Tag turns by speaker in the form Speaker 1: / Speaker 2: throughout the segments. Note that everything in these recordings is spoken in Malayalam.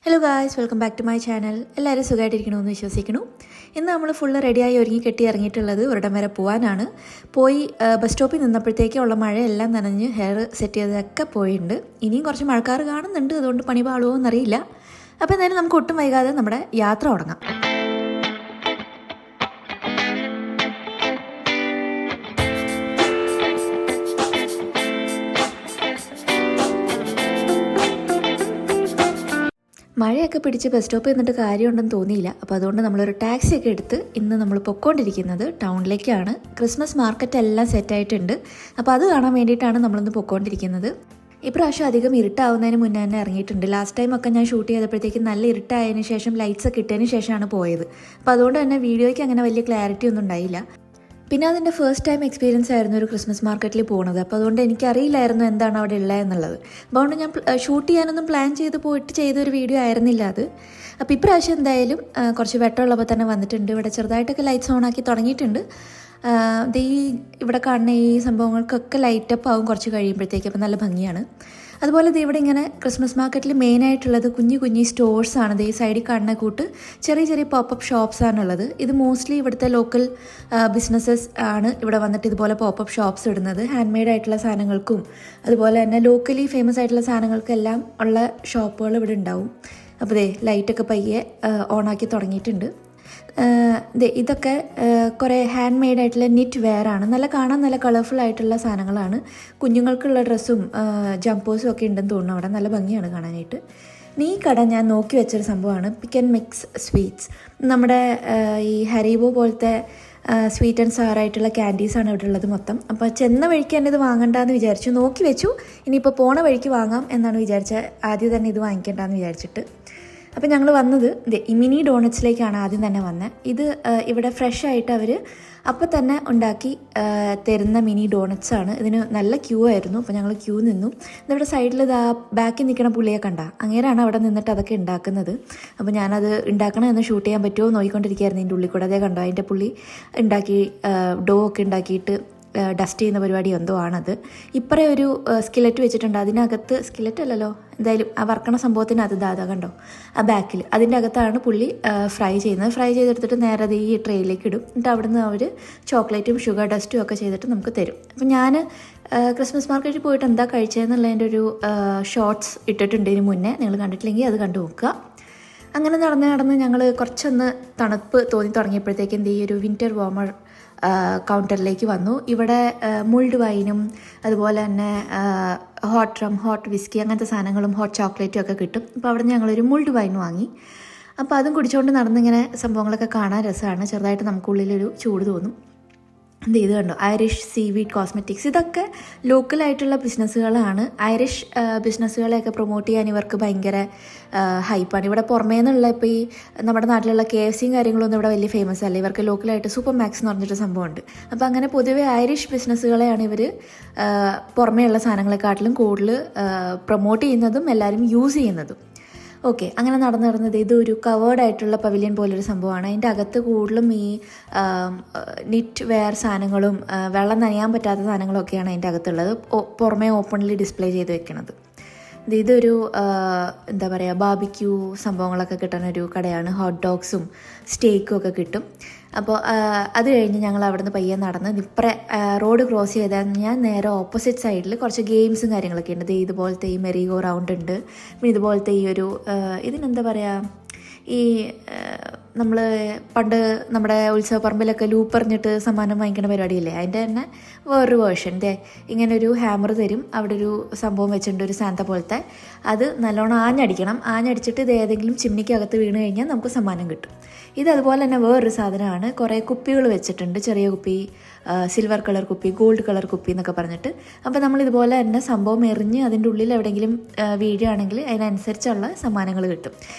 Speaker 1: Hello guys, welcome back to my channel. എല്ലാവരും സുഖമായിട്ടിരിക്കണമെന്ന് വിശ്വസിക്കുന്നു. ഇന്ന് നമ്മൾ ഫുള്ള് റെഡിയായി ഒരുങ്ങി കെട്ടി ഇറങ്ങിയിട്ടുള്ളത് ഒരിടം വരെ പോകാനാണ്. ബസ് സ്റ്റോപ്പിൽ നിന്നപ്പോഴത്തേക്കുള്ള മഴയെല്ലാം നനഞ്ഞ് ഹെയർ സെറ്റ് ചെയ്തതൊക്കെ പോയിട്ടുണ്ട്. ഇനിയും കുറച്ച് മഴക്കാർ കാണുന്നുണ്ട്, അതുകൊണ്ട് പണി പാളുമോ എന്നറിയില്ല. അപ്പോൾ എന്തായാലും നമുക്ക് ഒട്ടും വൈകാതെ നമ്മുടെ യാത്ര തുടങ്ങാം. മഴയൊക്കെ പിടിച്ച് ബസ് സ്റ്റോപ്പിൽ നിന്നിട്ട് കാര്യമുണ്ടെന്ന് തോന്നിയില്ല. അപ്പോൾ അതുകൊണ്ട് നമ്മളൊരു ടാക്സിയൊക്കെ എടുത്ത് ഇന്ന് നമ്മൾ പൊയ്ക്കൊണ്ടിരിക്കുന്നത് ടൗണിലേക്കാണ്. ക്രിസ്മസ് മാർക്കറ്റ് എല്ലാം സെറ്റായിട്ടുണ്ട്. അപ്പോൾ അത് കാണാൻ വേണ്ടിയിട്ടാണ് നമ്മളിന്ന് പൊയ്ക്കൊണ്ടിരിക്കുന്നത്. ഇപ്രാവശ്യം അധികം ഇരുട്ടാവുന്നതിന് മുന്നേ തന്നെ ഇറങ്ങിയിട്ടുണ്ട്. ലാസ്റ്റ് ടൈമൊക്കെ ഞാൻ ഷൂട്ട് ചെയ്തപ്പോഴത്തേക്കും നല്ല ഇരുട്ടായതിനു ശേഷം ലൈറ്റ്സ് ഒക്കെ ഇട്ടതിന് ശേഷമാണ് പോയത്. അപ്പോൾ അതുകൊണ്ട് തന്നെ വീഡിയോയ്ക്ക് അങ്ങനെ വലിയ ക്ലാരിറ്റി ഒന്നും ഉണ്ടായില്ല. പിന്നെ അതിൻ്റെ ഫസ്റ്റ് ടൈം എക്സ്പീരിയൻസ് ആയിരുന്നു ഒരു ക്രിസ്മസ് മാർക്കറ്റിൽ പോകുന്നത്. അപ്പോൾ അതുകൊണ്ട് എനിക്കറിയില്ലായിരുന്നു എന്താണ് അവിടെ ഉള്ളതെന്നുള്ളത്. അതുകൊണ്ട് ഞാൻ ഷൂട്ട് ചെയ്യാനൊന്നും പ്ലാൻ ചെയ്തൊരു വീഡിയോ ആയിരുന്നില്ല അത്. അപ്പോൾ ഇപ്രാവശ്യം എന്തായാലും കുറച്ച് വെട്ടമുള്ളപ്പോൾ തന്നെ വന്നിട്ടുണ്ട്. ഇവിടെ ചെറുതായിട്ടൊക്കെ ലൈറ്റ്സ് ഓണാക്കി തുടങ്ങിയിട്ടുണ്ട്. ഇവിടെ കാണുന്ന ഈ സംഭവങ്ങൾക്കൊക്കെ ലൈറ്റപ്പ് ആവും കുറച്ച് കഴിയുമ്പോഴത്തേക്ക്. അപ്പോൾ നല്ല ഭംഗിയാണ്. അതുപോലെ ഇവിടെ ഇങ്ങനെ ക്രിസ്മസ് മാർക്കറ്റിൽ മെയിനായിട്ടുള്ളത് കുഞ്ഞു സ്റ്റോഴ്സാണ്. ഈ സൈഡിൽ കാണുന്ന കൂട്ട് ചെറിയ ചെറിയ പോപ്പപ്പ് ഷോപ്സാണുള്ളത്. ഇത് മോസ്റ്റ്ലി ഇവിടുത്തെ ലോക്കൽ ബിസിനസ്സസ് ആണ് ഇവിടെ വന്നിട്ട് ഇതുപോലെ പോപ്പപ്പ് ഷോപ്സ് ഇടുന്നത്. ഹാൻഡ് മെയ്ഡ് ആയിട്ടുള്ള സാധനങ്ങൾക്കും അതുപോലെ തന്നെ ലോക്കലി ഫേമസ് ആയിട്ടുള്ള സാധനങ്ങൾക്കെല്ലാം ഉള്ള ഷോപ്പുകൾ ഇവിടെ ഉണ്ടാവും. അപ്പോൾ ലൈറ്റൊക്കെ പയ്യെ ഓണാക്കി തുടങ്ങിയിട്ടുണ്ട്. ഇതൊക്കെ കുറേ ഹാൻഡ് മെയ്ഡ് ആയിട്ടുള്ള നിറ്റ് വെയർ ആണ്. കാണാൻ നല്ല കളർഫുൾ ആയിട്ടുള്ള സാധനങ്ങളാണ്. കുഞ്ഞുങ്ങൾക്കുള്ള ഡ്രസ്സും ജംപ്പേഴ്സും ഒക്കെ ഉണ്ടെന്ന് തോന്നുന്നു. അവിടെ നല്ല ഭംഗിയാണ് കാണാനായിട്ട്. ഈ കട ഞാൻ നോക്കി വെച്ചൊരു സംഭവമാണ് പിക്ക് ആൻഡ് മിക്സ് സ്വീറ്റ്സ്. നമ്മുടെ ഈ ഹരീബോ പോലത്തെ സ്വീറ്റ് ആൻഡ് സവറായിട്ടുള്ള ക്യാൻഡീസാണ് ഇവിടെ ഉള്ളത് മൊത്തം. അപ്പോൾ ചെന്ന വഴിക്ക് തന്നെ ഇത് വാങ്ങണ്ടെന്ന് വിചാരിച്ചു. നോക്കി വെച്ചു, ഇനിയിപ്പോൾ പോണ വഴിക്ക് വാങ്ങാം എന്നാണ് വിചാരിച്ചത്. ആദ്യം തന്നെ ഇത് വാങ്ങിക്കേണ്ടെന്ന് വിചാരിച്ചിട്ട്. അപ്പോൾ ഞങ്ങൾ വന്നത് ഈ മിനി ഡോണറ്റ്സിലേക്കാണ് ആദ്യം തന്നെ വന്നത്. ഇത് ഇവിടെ ഫ്രഷ് ആയിട്ട് അവർ അപ്പം തന്നെ ഉണ്ടാക്കി തരുന്ന മിനി ഡോണറ്റ്സ് ആണ്. ഇതിന് നല്ല ക്യൂ ആയിരുന്നു. അപ്പോൾ ഞങ്ങൾ ക്യൂ നിന്നു. ഇതിവിടെ സൈഡിൽ ബാക്കിൽ നിൽക്കുന്ന പുള്ളിയെ കണ്ട അങ്ങേരാണ് അവിടെ നിന്നിട്ട് അതൊക്കെ ഉണ്ടാക്കുന്നത്. അപ്പോൾ ഞാനത് ഉണ്ടാക്കണമെന്ന് ഷൂട്ട് ചെയ്യാൻ പറ്റുമോ നോക്കിക്കൊണ്ടിരിക്കുകയായിരുന്നു. ഇതിൻ്റെ ഉള്ളിൽ കൂടെ അതേ കണ്ടോ, അതിൻ്റെ പുള്ളി ഉണ്ടാക്കി ഡോ ഒക്കെ ഉണ്ടാക്കിയിട്ട് ഡസ്റ്റ് ചെയ്യുന്ന പരിപാടി എന്തോ ആണത്. ഇപ്പറേ ഒരു സ്കിലറ്റ് വെച്ചിട്ടുണ്ട്. അതിനകത്ത് സ്കിലറ്റ് അല്ലല്ലോ, എന്തായാലും ആ വറക്കണ സംഭവത്തിനകത്ത് ദാദാ കണ്ടോ ആ ബാക്കിൽ അതിൻ്റെ അകത്താണ് പുള്ളി ഫ്രൈ ചെയ്യുന്നത്. ഫ്രൈ ചെയ്തെടുത്തിട്ട് നേരെ ഈ ട്രെയിലേക്ക് ഇടും. എന്നിട്ട് അവിടുന്ന് അവർ ചോക്ലേറ്റും ഷുഗർ ഡസ്റ്റും ഒക്കെ ചെയ്തിട്ട് നമുക്ക് തരും. അപ്പം ഞാൻ ക്രിസ്മസ് മാർക്കറ്റിൽ പോയിട്ട് എന്താ കഴിച്ചതെന്നുള്ളതിൻ്റെ ഒരു ഷോർട്സ് ഇട്ടിട്ടുണ്ട് ഇതിന് മുന്നേ. നിങ്ങൾ കണ്ടിട്ടില്ലെങ്കിൽ അത് കണ്ടു നോക്കുക. അങ്ങനെ നടന്ന് ഞങ്ങൾ കുറച്ചൊന്ന് തണുപ്പ് തോന്നി തുടങ്ങിയപ്പോഴത്തേക്കും ഈ ഒരു വിൻ്റർ വാർമർ കൗണ്ടറിലേക്ക് വന്നു. ഇവിടെ മുൾഡ് വൈനും അതുപോലെ തന്നെ ഹോട്ട് റം, ഹോട്ട് വിസ്കി അങ്ങനത്തെ സാധനങ്ങളും ഹോട്ട് ചോക്ലേറ്റും ഒക്കെ കിട്ടും. അപ്പോൾ അവിടെ നിന്ന് ഞങ്ങളൊരു മുൾഡ് വൈൻ വാങ്ങി. അപ്പോൾ അതും കുടിച്ചുകൊണ്ട് നടന്നിങ്ങനെ സംഭവങ്ങളൊക്കെ കാണാൻ രസമാണ്. ചെറുതായിട്ട് നമുക്കുള്ളിലൊരു ചൂട് തോന്നും. ഇത് കണ്ടോ, ഐറിഷ് സീവീഡ് കോസ്മെറ്റിക്സ്. ഇതൊക്കെ ലോക്കലായിട്ടുള്ള ബിസിനസ്സുകളാണ്. ഐറിഷ് ബിസിനസ്സുകളെയൊക്കെ പ്രൊമോട്ട് ചെയ്യാൻ ഇവർക്ക് ഭയങ്കര ഹൈപ്പാണ്. ഇവിടെ പുറമേ നിന്നുള്ള ഇപ്പോൾ ഈ നമ്മുടെ നാട്ടിലുള്ള KFCയും കാര്യങ്ങളൊന്നും ഇവിടെ വലിയ ഫേമസ് അല്ല. ഇവർക്ക് ലോക്കലായിട്ട് സൂപ്പർ മാക്സ് എന്ന് പറഞ്ഞിട്ട് സംഭവമുണ്ട്. അപ്പോൾ അങ്ങനെ പൊതുവേ ഐറിഷ് ബിസിനസ്സുകളെയാണ് ഇവർ പുറമേ ഉള്ള സാധനങ്ങളെക്കാട്ടിലും കൂടുതൽ പ്രൊമോട്ട് ചെയ്യുന്നതും എല്ലാവരും യൂസ് ചെയ്യുന്നതും. ഓക്കെ, അങ്ങനെ നടന്നത് ഇതൊരു കവേർഡായിട്ടുള്ള പവിലിയൻ പോലൊരു സംഭവമാണ്. അതിൻ്റെ അകത്ത് കൂടുതലും ഈ നിറ്റ് വെയർ സാധനങ്ങളും വെള്ളം നനയാൻ പറ്റാത്ത സാധനങ്ങളൊക്കെയാണ് അതിൻ്റെ അകത്തുള്ളത്. പുറമേ ഓപ്പൺലി ഡിസ്പ്ലേ ചെയ്ത് വെക്കുന്നത്. ഇതൊരു എന്താ പറയുക, ബാർബിക്യൂ സംഭവങ്ങളൊക്കെ കിട്ടുന്ന ഒരു കടയാണ്. ഹോട്ട് ഡോഗ്സും സ്റ്റേക്കും ഒക്കെ കിട്ടും. അപ്പോൾ അത് കഴിഞ്ഞ് ഞങ്ങൾ അവിടെ നിന്ന് പയ്യെ നടന്ന് റോഡ് ക്രോസ് ചെയ്താൽ ഞാൻ നേരെ ഓപ്പോസിറ്റ് സൈഡിൽ കുറച്ച് ഗെയിംസും കാര്യങ്ങളൊക്കെ ഉണ്ട്. ഇതുപോലത്തെ ഈ മെറി ഗോ റൗണ്ട് ഉണ്ട്. പിന്നെ ഇതുപോലത്തെ ഈ ഒരു ഇതിനെന്താ പറയുക, ഈ നമ്മൾ പണ്ട് നമ്മുടെ ഉത്സവപ്പറമ്പിലൊക്കെ ലൂപ്പെറിഞ്ഞിട്ട് സമ്മാനം വാങ്ങിക്കുന്ന പരിപാടിയില്ലേ, അതിൻ്റെ തന്നെ വേറൊരു വേർഷൻ. ഇങ്ങനൊരു ഹാമർ തരും. അവിടെ ഒരു സംഭവം വെച്ചിട്ടുണ്ട്, ഒരു സാന്ത പോലത്തെ. അത് നല്ലോണം ആഞ്ഞടിച്ചിട്ട് ഇത് ഏതെങ്കിലും ചിമ്മിക്കകത്ത് വീണ് കഴിഞ്ഞാൽ നമുക്ക് സമ്മാനം കിട്ടും. ഇത് അതുപോലെ തന്നെ വേറൊരു സാധനമാണ്. കുറേ കുപ്പികൾ വെച്ചിട്ടുണ്ട്. ചെറിയ കുപ്പി, സിൽവർ കളർ കുപ്പി, ഗോൾഡ് കളർ കുപ്പി എന്നൊക്കെ പറഞ്ഞിട്ട്. അപ്പോൾ നമ്മൾ ഇതുപോലെ തന്നെ സംഭവം എറിഞ്ഞ് അതിൻ്റെ ഉള്ളിൽ എവിടെയെങ്കിലും വീഴുകയാണെങ്കിൽ അതിനനുസരിച്ചുള്ള സമ്മാനങ്ങൾ കിട്ടും.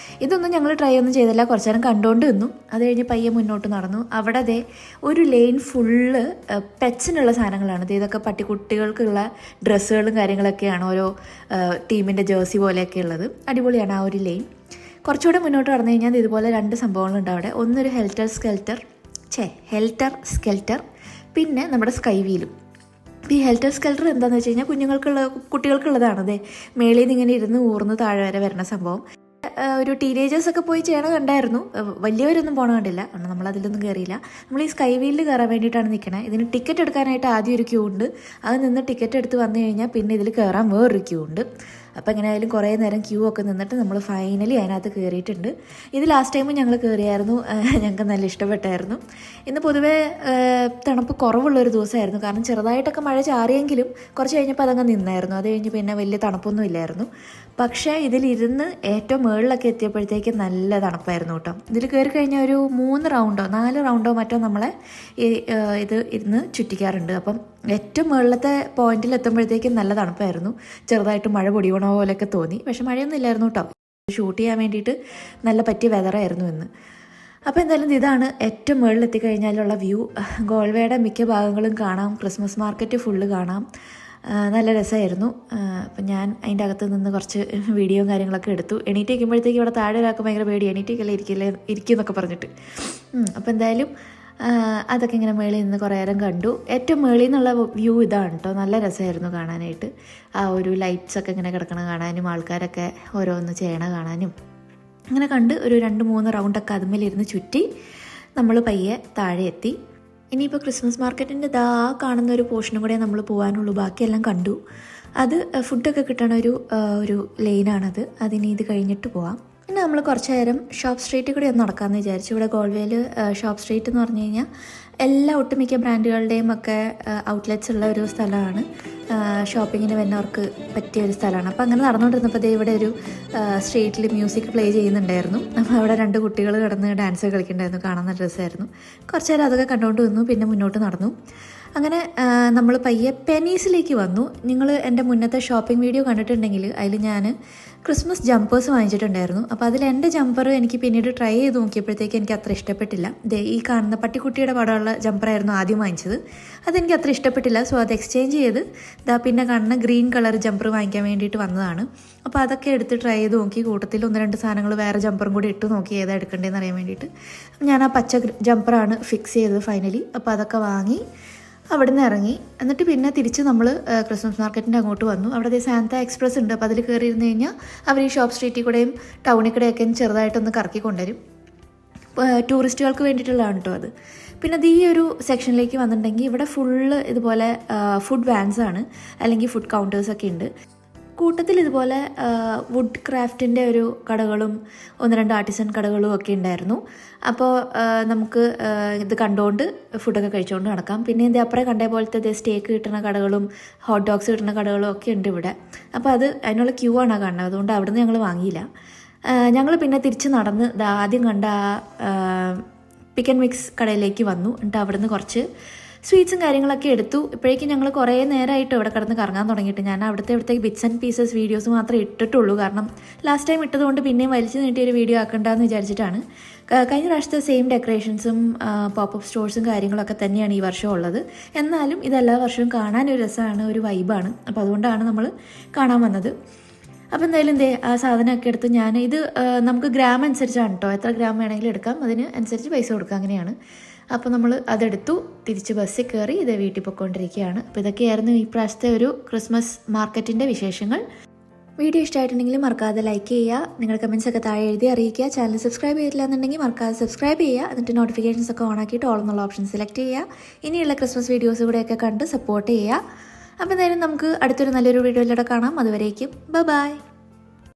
Speaker 1: ഇതൊന്നും ഞങ്ങൾ ട്രൈ ഒന്നും ചെയ്തില്ല. കുറച്ച് നേരം കണ്ടുകൊണ്ട് നിന്നു. അത് കഴിഞ്ഞ് പയ്യെ മുന്നോട്ട് നടന്നു. അവിടെ ഒരു ലെയിൻ ഫുള്ള് പെറ്റ്സിനുള്ള സാധനങ്ങളാണ്. ഇതൊക്കെ പട്ടിക്കുട്ടികൾക്കുള്ള ഡ്രസ്സുകളും കാര്യങ്ങളൊക്കെയാണ്. ഓരോ ടീമിൻ്റെ ജേഴ്സി പോലെയൊക്കെ ഉള്ളത്. അടിപൊളിയാണ് ആ ഒരു ലെയിൻ. കുറച്ചുകൂടെ മുന്നോട്ട് നടന്നു കഴിഞ്ഞാൽ ഇതുപോലെ രണ്ട് സംഭവങ്ങളുണ്ട് അവിടെ. ഒന്നൊരു ഹെൽറ്റർ സ്കെൽറ്റർ, പിന്നെ നമ്മുടെ സ്കൈ വീലും. ഈ ഹെൽറ്റർ സ്കെൽറ്റർ എന്താണെന്ന് വെച്ച് കഴിഞ്ഞാൽ കുട്ടികൾക്കുള്ളതാണ്. മേളിൽ നിന്ന് ഇങ്ങനെ ഇരുന്ന് ഊർന്ന് താഴെ വരെ വരുന്ന സംഭവം. ഒരു ടീനേജേഴ്സൊക്കെ പോയി ചെയ്യണ കണ്ടായിരുന്നു. വലിയവരൊന്നും പോകണ കണ്ടില്ല, കാരണം നമ്മളതിലൊന്നും കയറിയില്ല. നമ്മൾ ഈ സ്കൈ വീലിൽ കയറാൻ വേണ്ടിയിട്ടാണ് നിൽക്കണത്. ഇതിന് ടിക്കറ്റ് എടുക്കാനായിട്ട് ആദ്യം ഒരു ക്യൂ ഉണ്ട്. അത് നിന്ന് ടിക്കറ്റ് എടുത്ത് വന്നു കഴിഞ്ഞാൽ പിന്നെ ഇതിൽ കയറാൻ വേറൊരു ക്യൂ ഉണ്ട്. അപ്പോൾ എങ്ങനെയായാലും കുറേ നേരം ക്യൂ ഒക്കെ നിന്നിട്ട് നമ്മൾ ഫൈനലി അതിനകത്ത് കയറിയിട്ടുണ്ട്. ഇത് ലാസ്റ്റ് ടൈമും ഞങ്ങൾ കയറിയായിരുന്നു, ഞങ്ങൾക്ക് നല്ല ഇഷ്ടപ്പെട്ടായിരുന്നു. ഇന്ന് പൊതുവേ തണുപ്പ് കുറവുള്ളൊരു ദിവസമായിരുന്നു, കാരണം ചെറുതായിട്ടൊക്കെ മഴ ചാറിയെങ്കിലും കുറച്ച് കഴിഞ്ഞപ്പോൾ അതങ്ങ് നിന്നായിരുന്നു. അത് കഴിഞ്ഞ് പിന്നെ വലിയ തണുപ്പൊന്നും ഇല്ലായിരുന്നു. പക്ഷേ ഇതിലിരുന്ന് ഏറ്റവും മുകളിലൊക്കെ എത്തിയപ്പോഴത്തേക്ക് നല്ല തണുപ്പായിരുന്നു കേട്ടോ. ഇതിൽ കയറി കഴിഞ്ഞാൽ ഒരു 4 റൗണ്ടോ മറ്റോ നമ്മളെ ഇത് ഇരുന്ന് ചുറ്റിക്കാറുണ്ട്. അപ്പം ഏറ്റവും മുകളിലത്തെ പോയിന്റിൽ എത്തുമ്പോഴത്തേക്കും നല്ല തണുപ്പായിരുന്നു. ചെറുതായിട്ട് മഴ പൊടിയണ പോലെയൊക്കെ തോന്നി, പക്ഷെ മഴയൊന്നും ഇല്ലായിരുന്നു കേട്ടോ. ഷൂട്ട് ചെയ്യാൻ വേണ്ടിയിട്ട് നല്ല പറ്റിയ വെതറായിരുന്നു ഇന്ന്. അപ്പോൾ എന്തായാലും ഇതാണ് ഏറ്റവും മുകളിൽ എത്തിക്കഴിഞ്ഞാലുള്ള വ്യൂ. ഗോൾവേയുടെ മിക്ക ഭാഗങ്ങളും കാണാം, ക്രിസ്മസ് മാർക്കറ്റ് ഫുള്ള് കാണാം. നല്ല രസമായിരുന്നു. അപ്പം ഞാൻ അതിൻ്റെ അകത്ത് നിന്ന് കുറച്ച് വീഡിയോയും കാര്യങ്ങളൊക്കെ എടുത്തു. എണീറ്റേക്കുമ്പോഴത്തേക്ക് ഇവിടെ താഴെ ഒരാൾക്ക് ഭയങ്കര പേടി, എണീറ്റേക്കല്ലേ ഇരിക്കുമെന്നൊക്കെ പറഞ്ഞിട്ട്. അപ്പോൾ എന്തായാലും അതൊക്കെ ഇങ്ങനെ മേളിൽ നിന്ന് കുറേ നേരം കണ്ടു. ഏറ്റവും മേളിൽ നിന്നുള്ള വ്യൂ ഇതാണ് കേട്ടോ. നല്ല രസമായിരുന്നു കാണാനായിട്ട്. ആ ഒരു ലൈറ്റ്സൊക്കെ ഇങ്ങനെ കിടക്കണ കാണാനും ആൾക്കാരൊക്കെ ഓരോന്ന് ചെയ്യണ കാണാനും അങ്ങനെ കണ്ട് ഒരു 2-3 റൗണ്ടൊക്കെ അതുമേലിരുന്ന് ചുറ്റി നമ്മൾ പയ്യെ താഴെ എത്തി. ഇനിയിപ്പോൾ ക്രിസ്മസ് മാർക്കറ്റിൻ്റെ കാണുന്ന ഒരു പോർഷനും കൂടെ നമ്മൾ പോകാനുള്ളൂ, ബാക്കിയെല്ലാം കണ്ടു. അത് ഫുഡൊക്കെ കിട്ടണ ഒരു ലൈനാണത്. അതിനി ഇത് കഴിഞ്ഞിട്ട് പോവാം. പിന്നെ നമ്മൾ കുറച്ച് നേരം ഷോപ്പ് സ്ട്രീറ്റിൽ കൂടെ ഒന്ന് നടക്കാമെന്ന് വിചാരിച്ചു. ഇവിടെ ഗോൾവേയിൽ ഷോപ്പ് സ്ട്രീറ്റ് എന്ന് പറഞ്ഞു കഴിഞ്ഞാൽ എല്ലാ ഒട്ടുമിക്ക ബ്രാൻഡുകളുടെയും ഒക്കെ ഔട്ട്ലെറ്റ്സ് ഉള്ള ഒരു സ്ഥലമാണ്. ഷോപ്പിങ്ങിന് വരുന്നവർക്ക് പറ്റിയ ഒരു സ്ഥലമാണ്. അപ്പോൾ അങ്ങനെ നടന്നുകൊണ്ടിരുന്നപ്പോൾ ഇവിടെ ഒരു സ്ട്രീറ്റിൽ മ്യൂസിക് പ്ലേ ചെയ്യുന്നുണ്ടായിരുന്നു. അപ്പോൾ അവിടെ 2 കുട്ടികൾ കിടന്ന് ഡാൻസ് കളിക്കുന്നുണ്ടായിരുന്നു. കാണാൻ നല്ല രസമായിരുന്നു. കുറച്ച് നേരം അതൊക്കെ കണ്ടുകൊണ്ട് വന്നു, പിന്നെ മുന്നോട്ട് നടന്നു. അങ്ങനെ നമ്മൾ പയ്യെ പെനീസിലേക്ക് വന്നു. നിങ്ങൾ എൻ്റെ മുന്നത്തെ ഷോപ്പിംഗ് വീഡിയോ കണ്ടിട്ടുണ്ടെങ്കിൽ അതിൽ ഞാൻ ക്രിസ്മസ് ജമ്പേഴ്സ് വാങ്ങിച്ചിട്ടുണ്ടായിരുന്നു. അപ്പോൾ അതിൽ എൻ്റെ ജമ്പർ എനിക്ക് പിന്നീട് ട്രൈ ചെയ്ത് നോക്കിയപ്പോഴത്തേക്ക് എനിക്ക് അത്ര ഇഷ്ടപ്പെട്ടില്ല. ഈ കാണുന്ന പട്ടിക്കുട്ടിയുടെ പടമുള്ള ജമ്പറായിരുന്നു ആദ്യം വാങ്ങിച്ചത്. അതെനിക്ക് അത്ര ഇഷ്ടപ്പെട്ടില്ല. സോ അത് എക്സ്ചേഞ്ച് ചെയ്ത് പിന്നെ കാണുന്ന ഗ്രീൻ കളർ ജമ്പർ വാങ്ങിക്കാൻ വേണ്ടിയിട്ട് വന്നതാണ്. അപ്പോൾ അതൊക്കെ എടുത്ത് ട്രൈ ചെയ്ത് നോക്കി. കൂട്ടത്തിൽ 1-2 സാധനങ്ങൾ വേറെ ജമ്പറും കൂടി ഇട്ട് നോക്കി ഏതാ എടുക്കേണ്ടതെന്ന് അറിയാൻ വേണ്ടിയിട്ട്. ഞാൻ ആ പച്ച ജമ്പറാണ് ഫിക്സ് ചെയ്തത് ഫൈനലി. അപ്പോൾ അതൊക്കെ വാങ്ങി അവിടെ നിന്ന് ഇറങ്ങി. എന്നിട്ട് പിന്നെ തിരിച്ച് നമ്മൾ ക്രിസ്മസ് മാർക്കറ്റിൻ്റെ അങ്ങോട്ട് വന്നു. അവിടെ സാന്താ എക്സ്പ്രസ് ഉണ്ട്. അപ്പോൾ അതിൽ കയറിയിരുന്ന് കഴിഞ്ഞാൽ അവർ ഈ ഷോപ്പ് സ്ട്രീറ്റിൽ കൂടെയും ടൗണിൽ കൂടെയൊക്കെ ചെറുതായിട്ടൊന്ന് കറക്കി കൊണ്ടുവരും. ടൂറിസ്റ്റുകൾക്ക് വേണ്ടിയിട്ടുള്ളതാണ് കേട്ടോ അത്. പിന്നെ അത് ഈ ഒരു സെക്ഷനിലേക്ക് വന്നിട്ടുണ്ടെങ്കിൽ ഇവിടെ ഫുള്ള് ഇതുപോലെ ഫുഡ് വാൻസാണ്, അല്ലെങ്കിൽ ഫുഡ് കൗണ്ടേഴ്സൊക്കെ ഉണ്ട്. കൂട്ടത്തിൽ ഇതുപോലെ വുഡ് ക്രാഫ്റ്റിൻ്റെ ഒരു കടകളും 1-2 ആർട്ടിസൺ കടകളും ഒക്കെ ഉണ്ടായിരുന്നു. അപ്പോൾ നമുക്ക് ഇത് കണ്ടുകൊണ്ട് ഫുഡൊക്കെ കഴിച്ചുകൊണ്ട് നടക്കാം. പിന്നെ ഇതിൻ്റെ അപ്പുറം കണ്ടേ പോലത്തെ സ്റ്റേക്ക് കിട്ടുന്ന കടകളും ഹോട്ട് ഡോഗ്സ് കിട്ടുന്ന കടകളും ഒക്കെ ഉണ്ട് ഇവിടെ. അപ്പോൾ അതിനുള്ള ക്യൂ ആണ് കാണുന്നത്. അതുകൊണ്ട് അവിടെ നിന്ന് ഞങ്ങൾ വാങ്ങിയില്ല. ഞങ്ങൾ പിന്നെ തിരിച്ച് നടന്ന് ആദ്യം കണ്ട പിക്ക് ആൻഡ് മിക്സ് കടയിലേക്ക് വന്നു. എന്നിട്ട് അവിടെ നിന്ന് കുറച്ച് സ്വീറ്റ്സും കാര്യങ്ങളൊക്കെ എടുത്തു. ഇപ്പോഴേക്കും ഞങ്ങൾ കുറേ നേരമായിട്ട് ഇവിടെ കിടന്ന് കറങ്ങാൻ തുടങ്ങിയിട്ട്. ഞാൻ ഇവിടുത്തെ ബിറ്റ്സ് ആൻഡ് പീസസ് വീഡിയോസ് മാത്രമേ ഇട്ടിട്ടുള്ളൂ, കാരണം ലാസ്റ്റ് ടൈം ഇട്ടതുകൊണ്ട് പിന്നെയും വലിച്ചു നീട്ടിയൊരു വീഡിയോ ആക്കണ്ടെന്ന് വിചാരിച്ചിട്ടാണ്. കഴിഞ്ഞ പ്രാവശ്യത്തെ സെയിം ഡെക്കറേഷൻസും പോപ്പപ്പ് സ്റ്റോഴ്സും കാര്യങ്ങളൊക്കെ തന്നെയാണ് ഈ വർഷം ഉള്ളത്. എന്നാലും ഇതെല്ലാ വർഷവും കാണാനൊരു രസമാണ്, ഒരു വൈബാണ്. അപ്പോൾ അതുകൊണ്ടാണ് നമ്മൾ കാണാൻ വന്നത്. അപ്പോൾ എന്തായാലും ആ സാധനമൊക്കെ എടുത്ത് ഇത് നമുക്ക് ഗ്രാം അനുസരിച്ചാണ് കേട്ടോ. എത്ര ഗ്രാം വേണമെങ്കിലും എടുക്കാം, അതിന് അനുസരിച്ച് പൈസ കൊടുക്കാം, അങ്ങനെയാണ്. അപ്പോൾ നമ്മൾ അതെടുത്തു, തിരിച്ച് ബസ്സിൽ കയറി വീട്ടിൽ പോയിക്കൊണ്ടിരിക്കുകയാണ്. അപ്പോൾ ഇതൊക്കെയായിരുന്നു ഈ പ്രാവശ്യത്തെ ഒരു ക്രിസ്മസ് മാർക്കറ്റിൻ്റെ വിശേഷങ്ങൾ. വീഡിയോ ഇഷ്ടമായിട്ടുണ്ടെങ്കിൽ മറക്കാതെ ലൈക്ക് ചെയ്യുക, നിങ്ങളുടെ കമൻസ് ഒക്കെ താഴെ എഴുതി അറിയിക്കുക. ചാനൽ സബ്സ്ക്രൈബ് ചെയ്തില്ല എന്നുണ്ടെങ്കിൽ മറക്കാതെ സബ്സ്ക്രൈബ് ചെയ്യുക. എന്നിട്ട് നോട്ടിഫിക്കേഷൻസ് ഒക്കെ ഓൺ ആക്കിയിട്ട് ഓൾ എന്നുള്ള ഓപ്ഷൻ സെലക്ട് ചെയ്യുക. ഇനിയുള്ള ക്രിസ്മസ് വീഡിയോസ് കൂടെയൊക്കെ കണ്ട് സപ്പോർട്ട് ചെയ്യുക. അപ്പോൾ എന്തായാലും നമുക്ക് അടുത്തൊരു നല്ലൊരു വീഡിയോയിലൂടെ കാണാം. അതുവരേക്കും ബൈ.